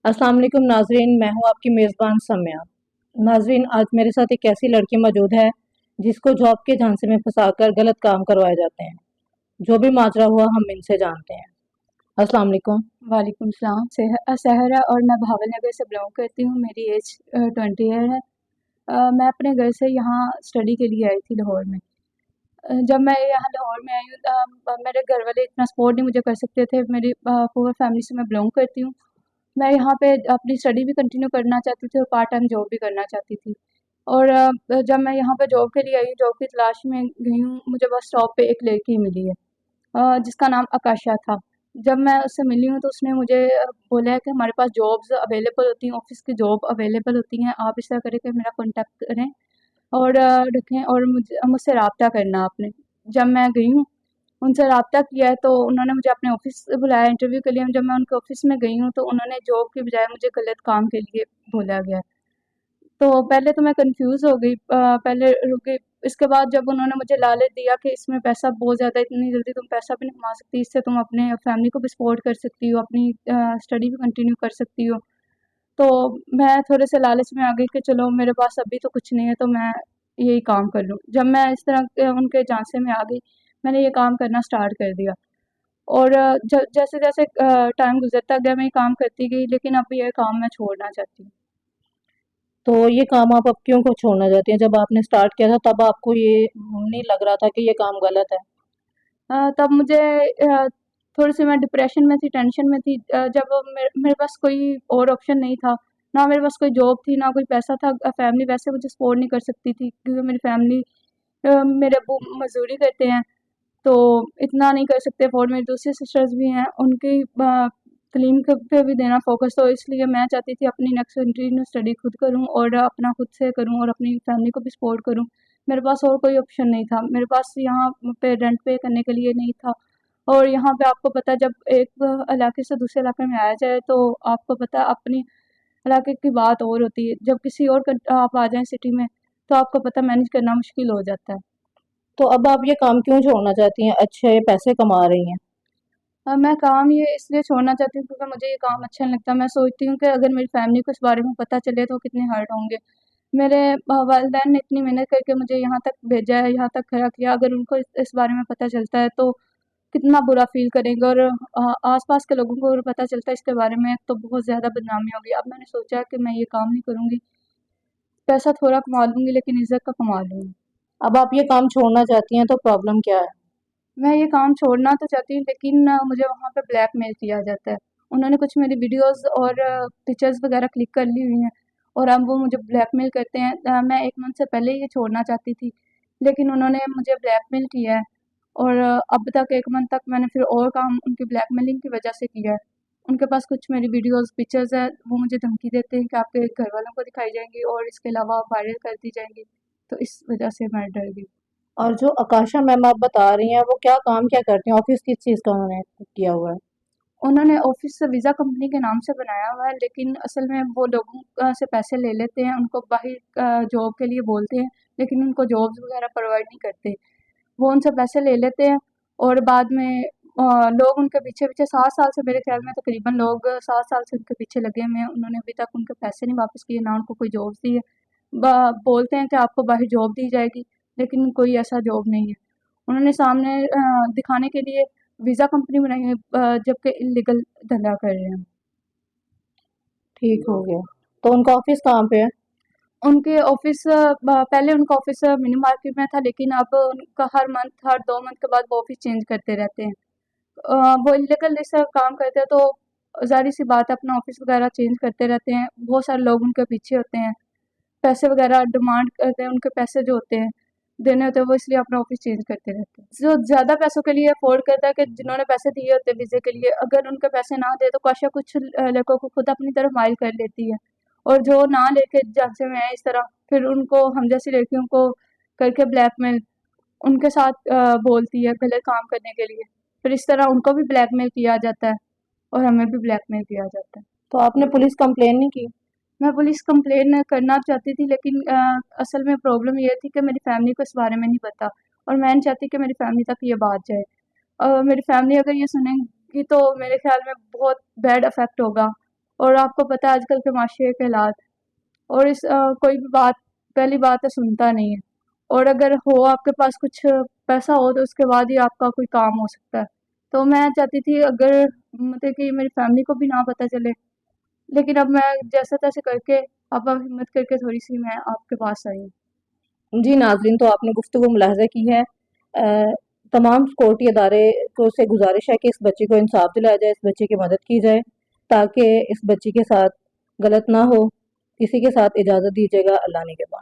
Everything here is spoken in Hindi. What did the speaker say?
अस्सलाम वालेकुम नाजरीन, मैं हूं आपकी मेज़बान सम्या। नाजरीन, आज मेरे साथ एक ऐसी लड़की मौजूद है जिसको जॉब के झांसे में फंसाकर गलत काम करवाए जाते हैं। जो भी माजरा हुआ हम इनसे जानते हैं। अस्सलाम वालेकुम। वालेकुम सलाम। सहरा और मैं भावलनगर से बिलोंग करती हूँ। मेरी एज 20 ईयर है। मैं अपने घर से यहाँ स्टडी के लिए आई थी लाहौर में। जब मैं यहाँ लाहौर में आई हूँ मेरे घर वाले इतना सपोर्ट नहीं मुझे कर सकते थे। मेरी पुअर फैमिली से मैं बिलोंग करती हूँ। मैं यहाँ पे अपनी स्टडी भी कंटिन्यू करना चाहती थी और पार्ट टाइम जॉब भी करना चाहती थी। और जब मैं यहाँ पे जॉब के लिए आई हूँ, जॉब की तलाश में गई हूँ, मुझे बस स्टॉप पे एक लड़की मिली है जिसका नाम आकाशा था। जब मैं उससे मिली हूँ तो उसने मुझे बोला है कि हमारे पास जॉब्स अवेलेबल होती हैं, ऑफ़िस की जॉब अवेलेबल होती हैं, आप इस तरह करें कि मेरा कॉन्टैक्ट करें और रखें और मुझसे राब्ता करना आपने। जब मैं गई हूँ, उनसे राब्ता किया है तो उन्होंने मुझे अपने ऑफ़िस बुलाया इंटरव्यू के लिए। जब मैं उनके ऑफ़िस में गई हूँ तो उन्होंने जॉब की बजाय मुझे गलत काम के लिए बोला गया। तो पहले तो मैं कन्फ्यूज़ हो गई, पहले रुक गई। इसके बाद जब उन्होंने मुझे लालच दिया कि इसमें पैसा बहुत ज़्यादा, इतनी जल्दी तुम पैसा भी नहीं कमा सकती, इससे तुम अपने फैमिली को भी सपोर्ट कर सकती हो, अपनी स्टडी भी कंटिन्यू कर सकती हो। तो मैं थोड़े से लालच में आ गई कि चलो मेरे पास अभी तो कुछ नहीं है तो मैं यही काम कर लूँ। जब मैं इस तरह के उनके झांसे में आ गई, मैंने ये काम करना स्टार्ट कर दिया और जैसे-जैसे टाइम गुज़रता गया मैं ये काम करती गई, लेकिन अब ये काम मैं छोड़ना चाहती हूँ। तो ये काम आप अब क्यों को छोड़ना चाहती हैं? जब आपने स्टार्ट किया था तब आपको ये नहीं लग रहा था कि ये काम गलत है? तब मुझे थोड़ी-सी मैं डिप्रेशन में थी, टेंशन में थी, जब मेरे पास कोई और ऑप्शन नहीं था। ना मेरे पास कोई जॉब थी, ना कोई पैसा था। फैमिली वैसे मुझे सपोर्ट नहीं कर सकती थी क्योंकि मेरी फैमिली मेरे अब्बू मज़दूरी करते हैं, तो इतना नहीं कर सकते अफ़ोर्ड। मेरी दूसरी सिस्टर्स भी हैं, उनकी तालीम पे भी देना फ़ोकस, तो इसलिए मैं चाहती थी अपनी नेक्स्ट कंटिन्यू स्टडी खुद करूँ और अपना खुद से करूँ और अपनी फैमिली को भी सपोर्ट करूँ। मेरे पास और कोई ऑप्शन नहीं था। मेरे पास यहाँ पे रेंट पे करने के लिए नहीं था और यहाँ पे आपको पता है जब एक इलाके से दूसरे इलाके में आया जाए तो आपको पता है अपनी इलाके की बात और होती है। जब किसी और आप आ जाएँ सिटी में तो आपको पता है मैनेज करना मुश्किल हो जाता है। तो अब आप ये काम क्यों छोड़ना चाहती हैं? अच्छे पैसे कमा रही हैं। मैं काम ये इसलिए छोड़ना चाहती हूँ क्योंकि मुझे ये काम अच्छा नहीं लगता। मैं सोचती हूँ कि अगर मेरी फैमिली को इस बारे में पता चले तो वो कितने हर्ट होंगे। मेरे वालिदैन ने इतनी मेहनत करके मुझे यहाँ तक भेजा है, यहाँ तक खड़ा किया, अगर उनको इस बारे में पता चलता है तो कितना बुरा फ़ील करेंगे और आस-पास के लोगों को अगर पता चलता है इसके बारे में तो बहुत ज़्यादा बदनामी होगी। अब मैंने सोचा है कि मैं ये काम नहीं करूँगी, पैसा थोड़ा कमा लूँगी लेकिन इज़्ज़त का कमा लूँगी। अब आप ये काम छोड़ना चाहती हैं तो प्रॉब्लम क्या है? मैं ये काम छोड़ना तो चाहती हूँ लेकिन मुझे वहाँ पे ब्लैकमेल किया जाता है। उन्होंने कुछ मेरी वीडियोज़ और पिक्चर्स वग़ैरह क्लिक कर ली हुई हैं और अब वो मुझे ब्लैकमेल करते हैं। मैं 1 मंथ से पहले ये छोड़ना चाहती थी, लेकिन उन्होंने मुझे ब्लैकमेल किया है और अब तक 1 मंथ तक मैंने फिर और काम उनकी ब्लैकमेलिंग की वज़ह से किया है। उनके पास कुछ मेरी वीडियोज़, पिक्चर्स हैं, वो मुझे धमकी देते हैं कि आपके घरवालों को दिखाई जाएँगी और इसके अलावा वायरल कर दी जाएँगी। तो इस वज़ह से मैं डर गई। और जो आकाशा मैम आप बता रही हैं वो क्या करती हैं? ऑफिस किस चीज़ का उन्होंने किया हुआ है? उन्होंने ऑफ़िस से वीज़ा कंपनी के नाम से बनाया हुआ है, लेकिन असल में वो लोगों से पैसे ले लेते हैं, उनको बाहर जॉब के लिए बोलते हैं, लेकिन उनको जॉब्स वग़ैरह प्रोवाइड नहीं करते। वो उनसे पैसे ले लेते हैं और बाद में लोग उनके पीछे-पीछे 7 साल से, मेरे ख़्याल में तकरीबन लोग 7 साल से उनके पीछे लगे हुए हैं। उन्होंने अभी तक उनके पैसे नहीं वापस किए, ना उनको कोई जॉब्स दी है। ब बोलते हैं कि आपको बाहर जॉब दी जाएगी, लेकिन कोई ऐसा जॉब नहीं है। उन्होंने सामने दिखाने के लिए वीज़ा कंपनी बनाई है, जबकि इल्लीगल धंधा कर रहे हैं। ठीक हो गया। तो उनका ऑफिस कहाँ पे है? उनके ऑफ़िस पहले उनका ऑफ़िस मिनी मार्केट में था, लेकिन अब उनका हर मंथ, हर 2 मंथ के बाद वो ऑफ़िस चेंज करते रहते हैं। वो इल्लीगल जैसा काम करते हैं तो ज़ाहिर-सी बात है अपना ऑफ़िस वग़ैरह चेंज करते रहते हैं। बहुत सारे लोग उनके पीछे होते हैं, पैसे वग़ैरह डिमांड करते हैं, उनके पैसे जो होते हैं, देने होते हैं, वो इसलिए अपना ऑफ़िस चेंज करते रहते हैं। जो ज़्यादा पैसों के लिए अफ़ोर्ड करता है कि जिन्होंने पैसे दिए होते हैं वीज़े के लिए, अगर उनके पैसे ना दें तो काशा कुछ लड़कों को खुद अपनी तरफ माइल कर लेती है और जो ना लेके झांसे में आए इस तरह, फिर उनको हम जैसी लड़कियों को करके ब्लैकमेल उनके साथ बोलती है गलत काम करने के लिए। फिर इस तरह उनको भी ब्लैकमेल किया जाता है और हमें भी ब्लैकमेल किया जाता है। तो आपने पुलिस कंप्लेन नहीं की? मैं पुलिस कंप्लेन करना चाहती थी लेकिन असल में प्रॉब्लम ये थी कि मेरी फैमिली को इस बारे में नहीं पता और मैं नहीं चाहती कि मेरी फैमिली तक ये बात जाए। मेरी फैमिली अगर ये सुनेगी तो मेरे ख़्याल में बहुत बैड इफ़ेक्ट होगा और आपको पता है आजकल के माशरे के हालात, और कोई भी बात, पहली बात है सुनता नहीं है, और अगर हो आपके पास कुछ पैसा हो तो उसके बाद ही आपका कोई काम हो सकता है। तो मैं चाहती थी अगर मतलब कि मेरी फैमिली को भी ना पता चले, लेकिन अब मैं जैसे तैसे करके अब हिम्मत करके थोड़ी-सी मैं आपके पास आई हूँ। जी नाज़रीन, तो आपने गुफ्तगू मुलाहज़ा की है। तमाम सिक्योरिटी अदारे को से गुजारिश है कि इस बच्ची को इंसाफ दिलाया जाए, इस बच्ची की मदद की जाए ताकि इस बच्ची के साथ गलत ना हो। किसी के साथ इजाज़त दीजिएगा, अल्लाह निगहबान।